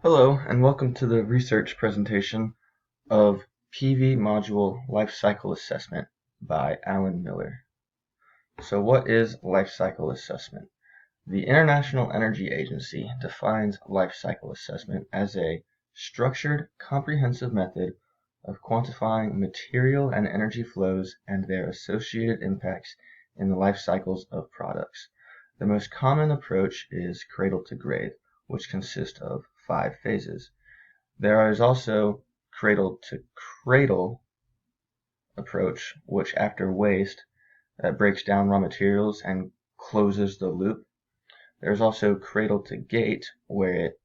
Hello, and welcome to the research presentation of PV Module Life Cycle Assessment by Alan Miller. So what is life cycle assessment? The International Energy Agency defines life cycle assessment as a structured, comprehensive method of quantifying material and energy flows and their associated impacts in the life cycles of products. The most common approach is cradle to grave, which consists of 5 phases. There is also cradle to cradle approach, which after waste breaks down raw materials and closes the loop. There's also cradle to gate, where it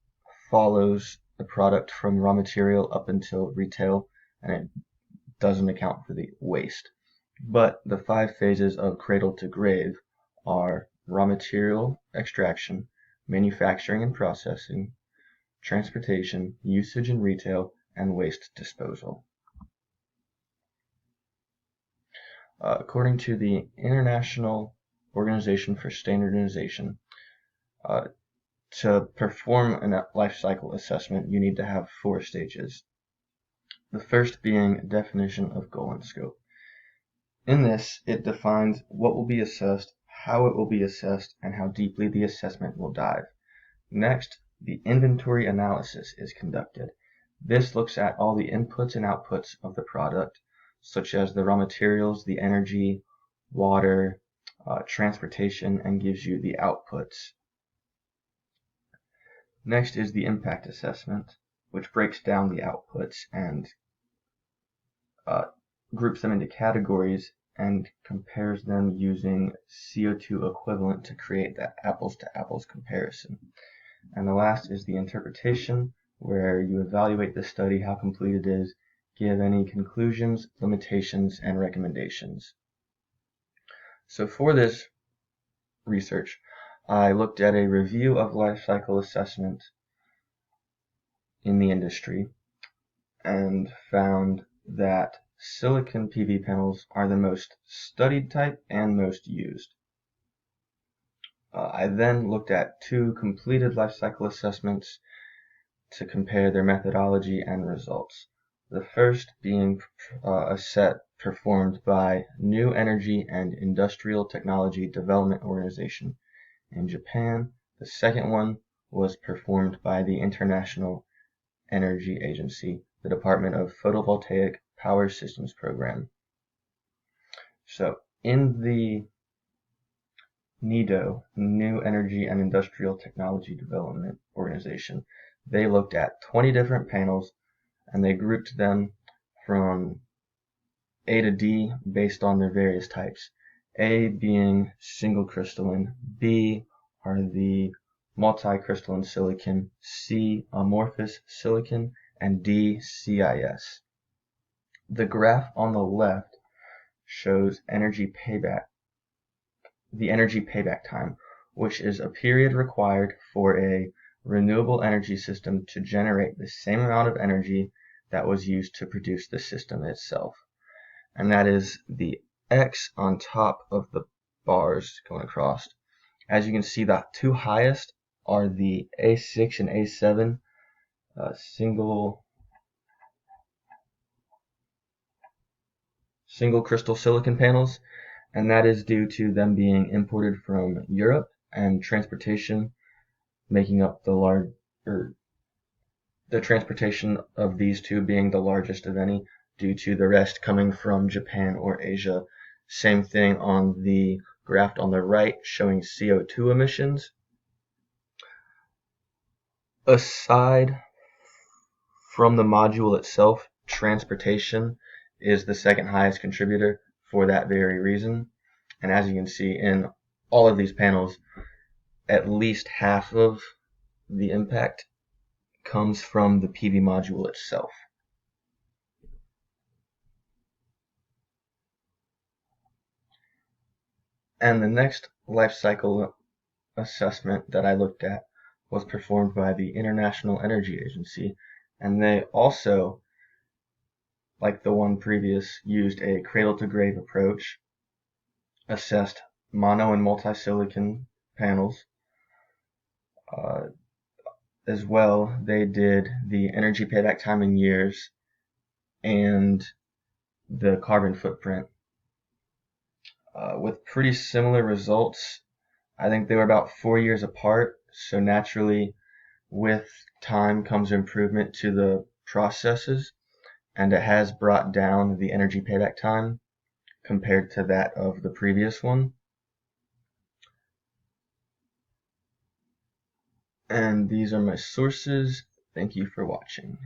follows the product from raw material up until retail and it doesn't account for the waste. But the 5 phases of cradle to grave are raw material extraction, manufacturing and processing, transportation, usage in retail, and waste disposal. According to the International Organization for Standardization, to perform a life cycle assessment, you need to have 4 stages. The first being definition of goal and scope. In this, it defines what will be assessed, how it will be assessed, and how deeply the assessment will dive. Next, the inventory analysis is conducted. This looks at all the inputs and outputs of the product, such as the raw materials, the energy, water, transportation, and gives you the outputs. Next is the impact assessment, which breaks down the outputs and groups them into categories and compares them using CO2 equivalent to create that apples to apples comparison. And the last is the interpretation, where you evaluate the study, how complete it is, give any conclusions, limitations, and recommendations. So for this research, I looked at a review of life cycle assessment in the industry and found that silicon PV panels are the most studied type and most used. I then looked at 2 completed life cycle assessments to compare their methodology and results. The first being a set performed by New Energy and Industrial Technology Development Organization in Japan. The second one was performed by the International Energy Agency, the Department of Photovoltaic Power Systems Program. So in the NEDO, New Energy and Industrial Technology Development Organization, they looked at 20 different panels and they grouped them from A to D based on their various types. A being single crystalline, B are the multi-crystalline silicon, C amorphous silicon, and D CIS. The graph on the left shows the energy payback time, which is a period required for a renewable energy system to generate the same amount of energy that was used to produce the system itself. And that is the X on top of the bars going across. As you can see, the 2 highest are the A6 and A7 single crystal silicon panels, and that is due to them being imported from Europe and transportation making up the transportation of these 2 being the largest of any, due to the rest coming from Japan or Asia. Same thing on the graph on the right showing CO2 emissions. Aside from the module itself, transportation is the second highest contributor for that very reason. And as you can see in all of these panels, at least half of the impact comes from the PV module itself. And the next life cycle assessment that I looked at was performed by the International Energy Agency, and they also, like the one previous, used a cradle-to-grave approach, assessed mono and multi-silicon panels, as well, they did the energy payback time in years and the carbon footprint with pretty similar results. I think they were about 4 years apart, so naturally with time comes improvement to the processes, and it has brought down the energy payback time compared to that of the previous one. And these are my sources. Thank you for watching.